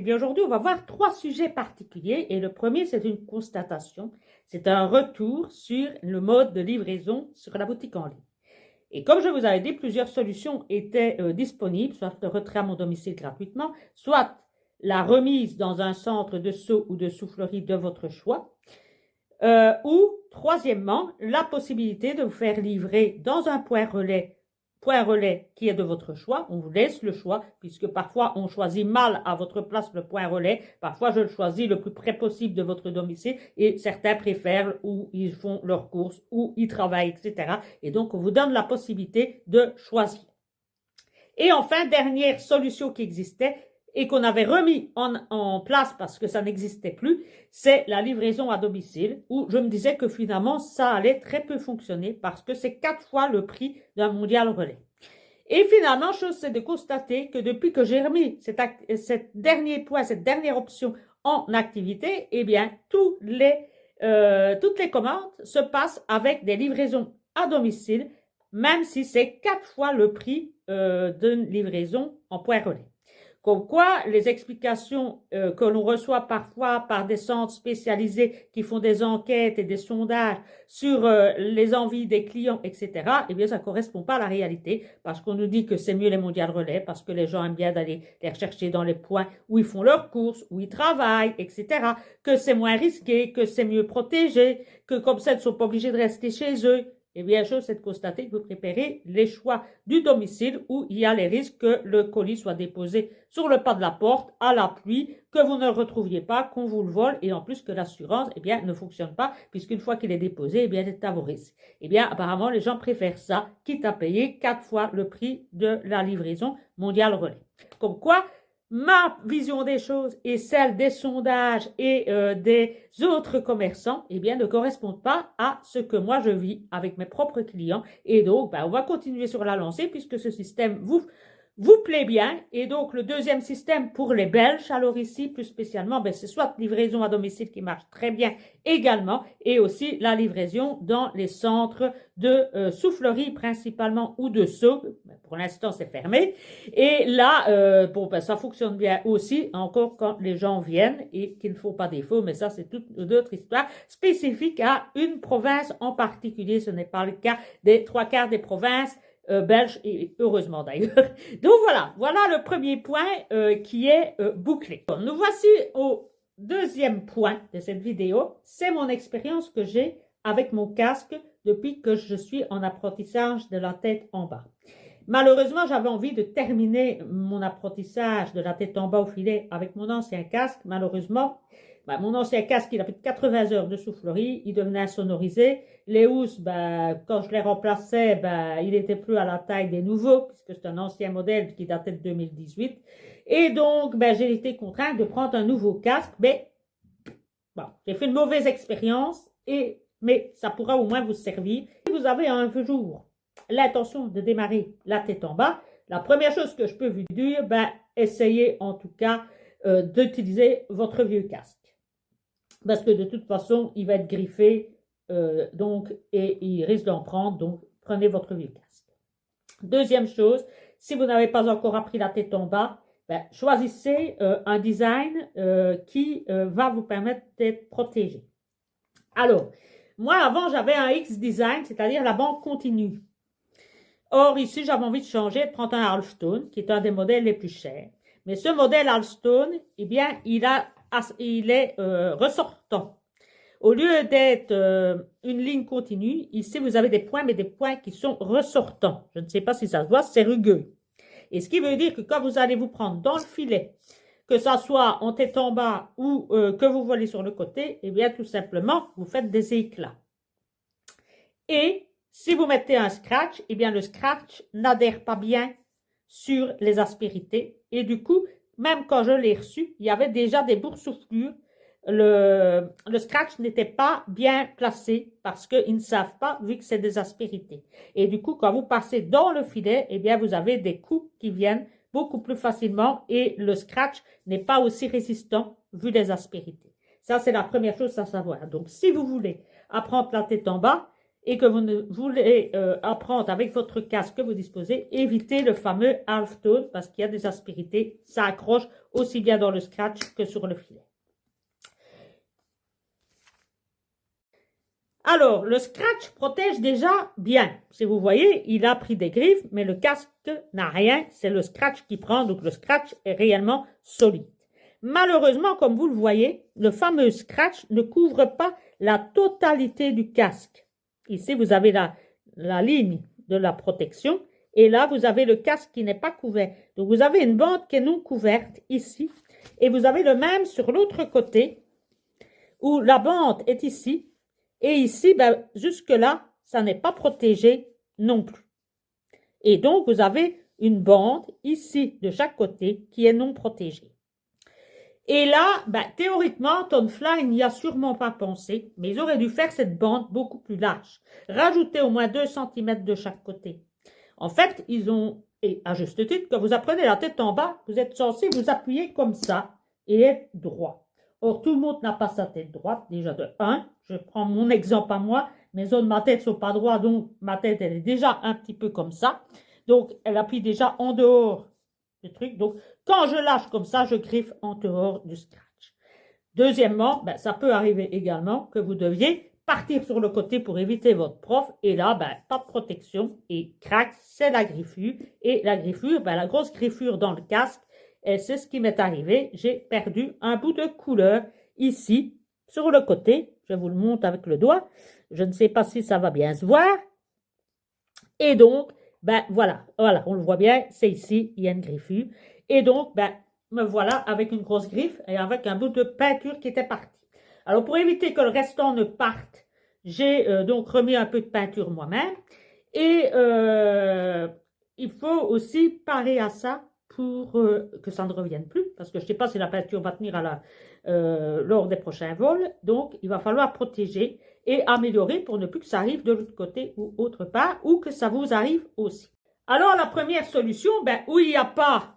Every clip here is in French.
Eh bien, aujourd'hui, on va voir trois sujets particuliers. Et le premier, c'est une constatation. C'est un retour sur le mode de livraison sur la boutique en ligne. Et comme je vous avais dit, plusieurs solutions étaient disponibles, soit le retrait à mon domicile gratuitement, soit la remise dans un centre de seau ou de soufflerie de votre choix, ou troisièmement, la possibilité de vous faire livrer dans un point relais qui est de votre choix. On vous laisse le choix, puisque parfois on choisit mal à votre place le point relais. Parfois je le choisis le plus près possible de votre domicile et certains préfèrent où ils font leurs courses, où ils travaillent, etc. Et donc on vous donne la possibilité de choisir. Et enfin, dernière solution qui existait et qu'on avait remis en place parce que ça n'existait plus, c'est la livraison à domicile, où je me disais que finalement ça allait très peu fonctionner parce que c'est 4 fois le prix d'un mondial relais. Et finalement, chose c'est de constater que depuis que j'ai remis cette dernière option en activité, eh bien toutes les commandes se passent avec des livraisons à domicile, même si c'est 4 fois le prix d'une livraison en point relais. Comme quoi, les explications que l'on reçoit parfois par des centres spécialisés qui font des enquêtes et des sondages sur les envies des clients, etc., eh bien, ça ne correspond pas à la réalité parce qu'on nous dit que c'est mieux les mondiales relais, parce que les gens aiment bien d'aller les rechercher dans les points où ils font leurs courses, où ils travaillent, etc., que c'est moins risqué, que c'est mieux protégé, que comme ça, ils ne sont pas obligés de rester chez eux. Eh bien, chose c'est de constater que vous préférez les choix du domicile où il y a les risques que le colis soit déposé sur le pas de la porte, à la pluie, que vous ne le retrouviez pas, qu'on vous le vole et en plus que l'assurance, eh bien, ne fonctionne pas puisqu'une fois qu'il est déposé, eh bien, c'est à vos risques. Eh bien, apparemment, les gens préfèrent ça, quitte à payer 4 fois le prix de la livraison mondiale relais. Comme quoi, ma vision des choses et celle des sondages et des autres commerçants, eh bien, ne correspondent pas à ce que moi je vis avec mes propres clients. Et donc, on va continuer sur la lancée puisque ce système vous plaît bien. Et donc, le deuxième système pour les Belges, alors ici, plus spécialement, c'est soit livraison à domicile qui marche très bien également et aussi la livraison dans les centres de soufflerie principalement ou de seau. Pour l'instant, c'est fermé. Et là, ça fonctionne bien aussi, encore quand les gens viennent et qu'il ne faut pas défaut, mais ça, c'est toute une autre histoire spécifique à une province en particulier. Ce n'est pas le cas des 3/4 des provinces belges, et heureusement d'ailleurs. Donc voilà le premier point qui est bouclé. Bon, nous voici au deuxième point de cette vidéo. C'est mon expérience que j'ai avec mon casque depuis que je suis en apprentissage de la tête en bas. Malheureusement, j'avais envie de terminer mon apprentissage de la tête en bas au filet avec mon ancien casque. Malheureusement, mon ancien casque, il a plus de 80 heures de soufflerie, il devenait insonorisé. Les housses, quand je les remplaçais, il n'était plus à la taille des nouveaux, puisque c'est un ancien modèle qui datait de 2018. Et donc, j'ai été contrainte de prendre un nouveau casque. Mais j'ai fait une mauvaise expérience, mais ça pourra au moins vous servir. Si vous avez un jour l'intention de démarrer la tête en bas, la première chose que je peux vous dire, essayez en tout cas d'utiliser votre vieux casque. Parce que de toute façon, il va être griffé, et il risque d'en prendre, donc prenez votre vieux casque. Deuxième chose, si vous n'avez pas encore appris la tête en bas, choisissez un design qui va vous permettre d'être protégé. Alors, moi avant j'avais un X-Design, c'est-à-dire la bande continue. Or ici j'avais envie de changer, de prendre un Halstone, qui est un des modèles les plus chers. Mais ce modèle Halstone, eh bien, il est ressortant. Au lieu d'être une ligne continue, ici vous avez des points, mais des points qui sont ressortants. Je ne sais pas si ça se voit, c'est rugueux. Et ce qui veut dire que quand vous allez vous prendre dans le filet, que ça soit en tête en bas ou que vous volez sur le côté, eh bien tout simplement, vous faites des éclats. Et si vous mettez un scratch, eh bien le scratch n'adhère pas bien sur les aspérités. Et du coup, même quand je l'ai reçu, il y avait déjà des boursouflures. Le scratch n'était pas bien placé parce qu'ils ne savent pas vu que c'est des aspérités. Et du coup, quand vous passez dans le filet, eh bien, vous avez des coups qui viennent beaucoup plus facilement et le scratch n'est pas aussi résistant vu les aspérités. Ça, c'est la première chose à savoir. Donc, si vous voulez apprendre la tête en bas, et que vous ne voulez apprendre avec votre casque que vous disposez, évitez le fameux halftone parce qu'il y a des aspérités, ça accroche aussi bien dans le scratch que sur le filet. Alors, le scratch protège déjà bien. Si vous voyez, il a pris des griffes, mais le casque n'a rien. C'est le scratch qui prend, donc le scratch est réellement solide. Malheureusement, comme vous le voyez, le fameux scratch ne couvre pas la totalité du casque. Ici, vous avez la ligne de la protection et là, vous avez le casque qui n'est pas couvert. Donc, vous avez une bande qui est non couverte ici et vous avez le même sur l'autre côté où la bande est ici. Et ici, ben, jusque-là, ça n'est pas protégé non plus. Et donc, vous avez une bande ici de chaque côté qui est non protégée. Et là, ben, théoriquement, Tonefly n'y a sûrement pas pensé, mais ils auraient dû faire cette bande beaucoup plus large. Rajouter au moins 2 cm de chaque côté. En fait, ils ont, et à juste titre, quand vous apprenez la tête en bas, vous êtes censé vous appuyer comme ça et être droit. Or, tout le monde n'a pas sa tête droite, déjà de 1. Je prends mon exemple à moi. Mes os de ma tête ne sont pas droits, donc ma tête, elle est déjà un petit peu comme ça. Donc, elle appuie déjà en dehors du truc. Donc, quand je lâche comme ça, je griffe en dehors du scratch. Deuxièmement, ben, ça peut arriver également que vous deviez partir sur le côté pour éviter votre prof. Et là, ben, pas de protection. Et crac, c'est la griffure. Et la griffure, ben, la grosse griffure dans le casque, et c'est ce qui m'est arrivé. J'ai perdu un bout de couleur ici, sur le côté. Je vous le montre avec le doigt. Je ne sais pas si ça va bien se voir. Et donc, ben voilà, on le voit bien, c'est ici, il y a une griffure. Et donc, ben, me voilà avec une grosse griffe et avec un bout de peinture qui était parti. Alors, pour éviter que le restant ne parte, j'ai donc remis un peu de peinture moi-même. Et il faut aussi parer à ça pour que ça ne revienne plus, parce que je ne sais pas si la peinture va tenir lors des prochains vols. Donc, il va falloir protéger et améliorer pour ne plus que ça arrive de l'autre côté ou autre part, ou que ça vous arrive aussi. Alors, la première solution, ben, où il n'y a pas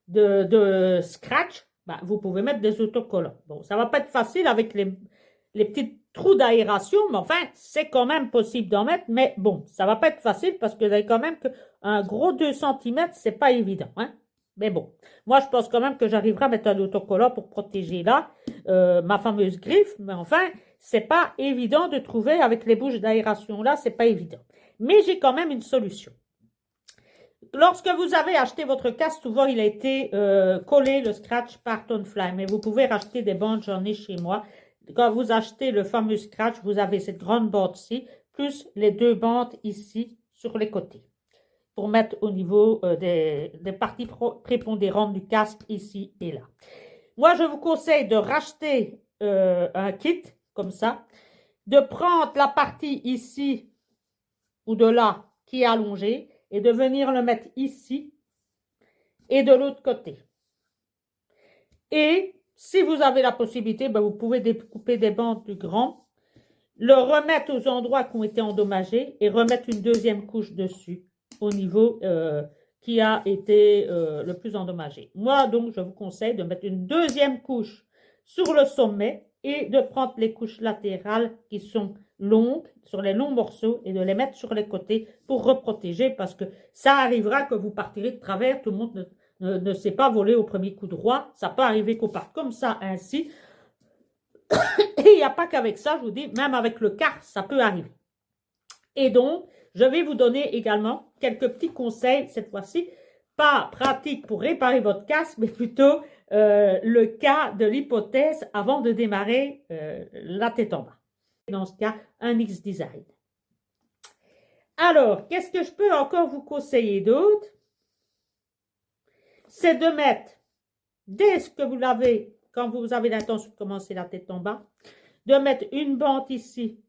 de scratch, ben, vous pouvez mettre des autocollants. Bon, ça ne va pas être facile avec les petits trous d'aération, mais enfin, c'est quand même possible d'en mettre, mais bon, ça ne va pas être facile parce que vous avez quand même un gros 2 cm, c'est pas évident, hein. Mais bon, moi, je pense quand même que j'arriverai à mettre un autocollant pour protéger là ma fameuse griffe, mais enfin, c'est pas évident de trouver avec les bouches d'aération là, c'est pas évident. Mais j'ai quand même une solution. Lorsque vous avez acheté votre casque, souvent il a été collé, le scratch par Tonefly, mais vous pouvez racheter des bandes, j'en ai chez moi. Quand vous achetez le fameux scratch, vous avez cette grande bande-ci, plus les 2 bandes ici sur les côtés, pour mettre au niveau des parties prépondérantes du casque ici et là. Moi, je vous conseille de racheter un kit comme ça, de prendre la partie ici ou de là qui est allongée et de venir le mettre ici et de l'autre côté. Et si vous avez la possibilité, ben vous pouvez découper des bandes plus grandes, le remettre aux endroits qui ont été endommagés et remettre une deuxième couche dessus au niveau qui a été le plus endommagé. Moi, donc, je vous conseille de mettre une deuxième couche sur le sommet et de prendre les couches latérales qui sont longues, sur les longs morceaux, et de les mettre sur les côtés pour reprotéger, parce que ça arrivera que vous partirez de travers, tout le monde ne sait pas voler au premier coup droit, ça peut arriver qu'on parte comme ça, ainsi. Et il n'y a pas qu'avec ça, je vous dis, même avec le quart, ça peut arriver. Et donc, je vais vous donner également quelques petits conseils, cette fois-ci, pas pratiques pour réparer votre casque, mais plutôt le cas de l'hypothèse avant de démarrer la tête en bas. Dans ce cas, un X-Design. Alors, qu'est-ce que je peux encore vous conseiller d'autre? C'est de mettre, dès que vous l'avez, quand vous avez l'intention de commencer la tête en bas, de mettre une bande ici,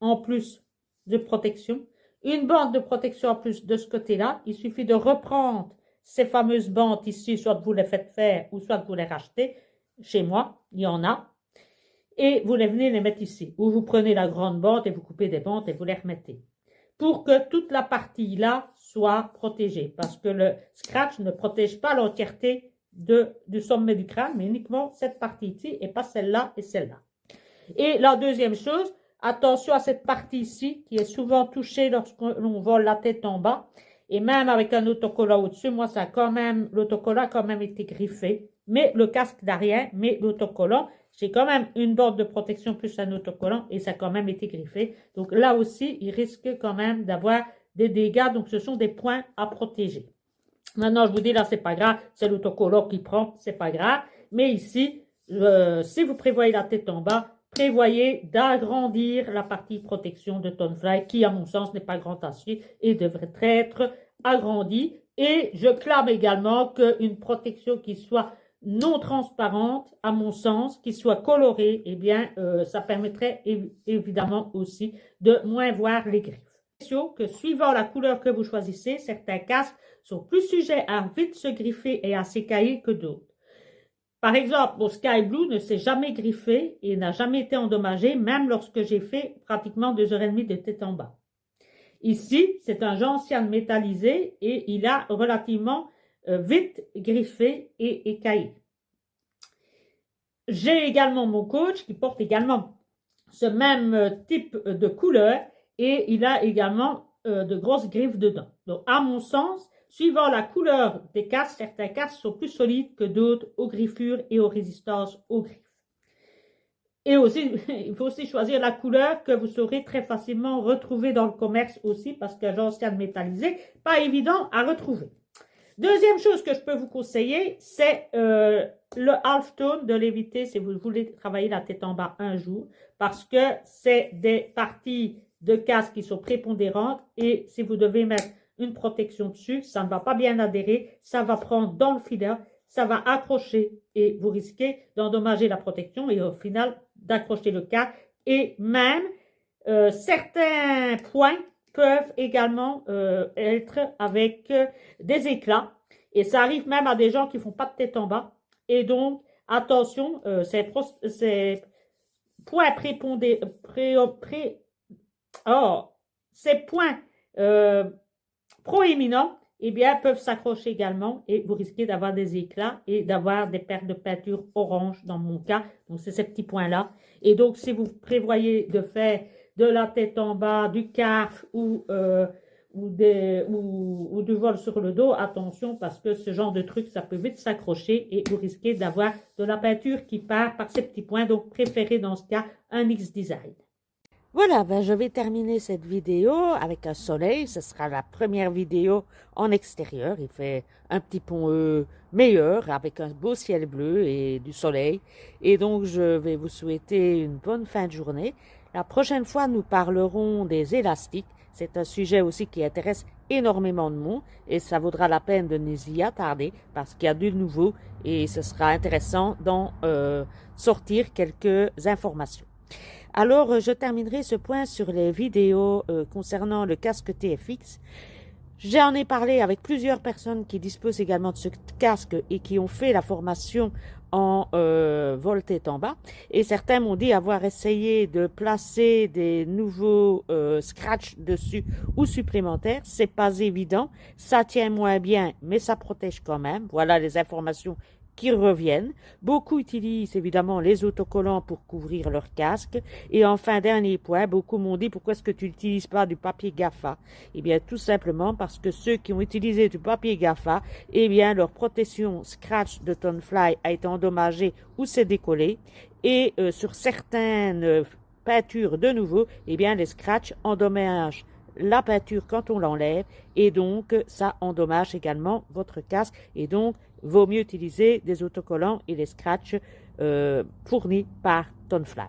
en plus de protection, une bande de protection en plus de ce côté-là. Il suffit de reprendre ces fameuses bandes ici, soit vous les faites faire ou soit vous les rachetez. Chez moi, il y en a. Et vous les venez les mettre ici. Ou vous prenez la grande bande et vous coupez des bandes et vous les remettez. Pour que toute la partie là soit protégée. Parce que le scratch ne protège pas l'entièreté du sommet du crâne, mais uniquement cette partie ici et pas celle-là et celle-là. Et la deuxième chose, Attention à cette partie ici qui est souvent touchée lorsqu'on vole la tête en bas. Et même avec un autocollant au-dessus, moi, l'autocollant a quand même été griffé. Mais le casque n'a rien, mais l'autocollant, j'ai quand même une bande de protection plus un autocollant et ça a quand même été griffé. Donc là aussi, il risque quand même d'avoir des dégâts. Donc ce sont des points à protéger. Maintenant, je vous dis, là, c'est pas grave. C'est l'autocollant qui prend, c'est pas grave. Mais ici, si vous prévoyez la tête en bas, prévoyez d'agrandir la partie protection de Tonefly qui, à mon sens, n'est pas grand acier et devrait être agrandie. Et je clame également qu'une protection qui soit non transparente, à mon sens, qui soit colorée, eh bien, ça permettrait évidemment aussi de moins voir les griffes. Que suivant la couleur que vous choisissez, certains casques sont plus sujets à vite se griffer et à s'écailler que d'autres. Par exemple, mon Sky Blue ne s'est jamais griffé et n'a jamais été endommagé, même lorsque j'ai fait pratiquement 2h30 de tête en bas. Ici, c'est un gentiane métallisé et il a relativement vite griffé et écaillé. J'ai également mon coach qui porte également ce même type de couleur et il a également de grosses griffes dedans. Donc, à mon sens, suivant la couleur des casques, certains casques sont plus solides que d'autres aux griffures et aux résistances aux griffes. Et aussi, il faut aussi choisir la couleur que vous saurez très facilement retrouver dans le commerce aussi parce qu'un gentiane métallisé, pas évident à retrouver. Deuxième chose que je peux vous conseiller, c'est le halftone de l'éviter si vous voulez travailler la tête en bas un jour parce que c'est des parties de casque qui sont prépondérantes et si vous devez mettre une protection dessus, ça ne va pas bien adhérer, ça va prendre dans le feeder, ça va accrocher et vous risquez d'endommager la protection et au final d'accrocher le casque et même certains points peuvent également être avec des éclats et ça arrive même à des gens qui font pas de tête en bas et donc attention ces points ces points proéminents eh bien, peuvent s'accrocher également et vous risquez d'avoir des éclats et d'avoir des pertes de peinture orange dans mon cas. Donc, c'est ces petits points-là. Et donc, si vous prévoyez de faire de la tête en bas, du calf ou du vol sur le dos, attention parce que ce genre de truc, ça peut vite s'accrocher et vous risquez d'avoir de la peinture qui part par ces petits points. Donc, préférez dans ce cas un X-Design. Voilà, je vais terminer cette vidéo avec un soleil. Ce sera la première vidéo en extérieur. Il fait un petit peu meilleur avec un beau ciel bleu et du soleil. Et donc, je vais vous souhaiter une bonne fin de journée. La prochaine fois, nous parlerons des élastiques. C'est un sujet aussi qui intéresse énormément de monde et ça vaudra la peine de nous y attarder parce qu'il y a du nouveau et ce sera intéressant d'en sortir quelques informations. Alors, je terminerai ce point sur les vidéos concernant le casque TFX. J'en ai parlé avec plusieurs personnes qui disposent également de ce casque et qui ont fait la formation en vol tête en bas. Et certains m'ont dit avoir essayé de placer des nouveaux scratchs dessus ou supplémentaires. C'est pas évident. Ça tient moins bien, mais ça protège quand même. Voilà les informations qui reviennent. Beaucoup utilisent évidemment les autocollants pour couvrir leur casque. Et enfin, dernier point, beaucoup m'ont dit pourquoi est-ce que tu n'utilises pas du papier GAFA? Eh bien, tout simplement parce que ceux qui ont utilisé du papier GAFA, eh bien, leur protection scratch de Tonefly a été endommagée ou s'est décollée. Et sur certaines peintures de nouveau, eh bien, les scratchs endommagent la peinture quand on l'enlève et donc ça endommage également votre casque et donc vaut mieux utiliser des autocollants et des scratchs fournis par Tonefly.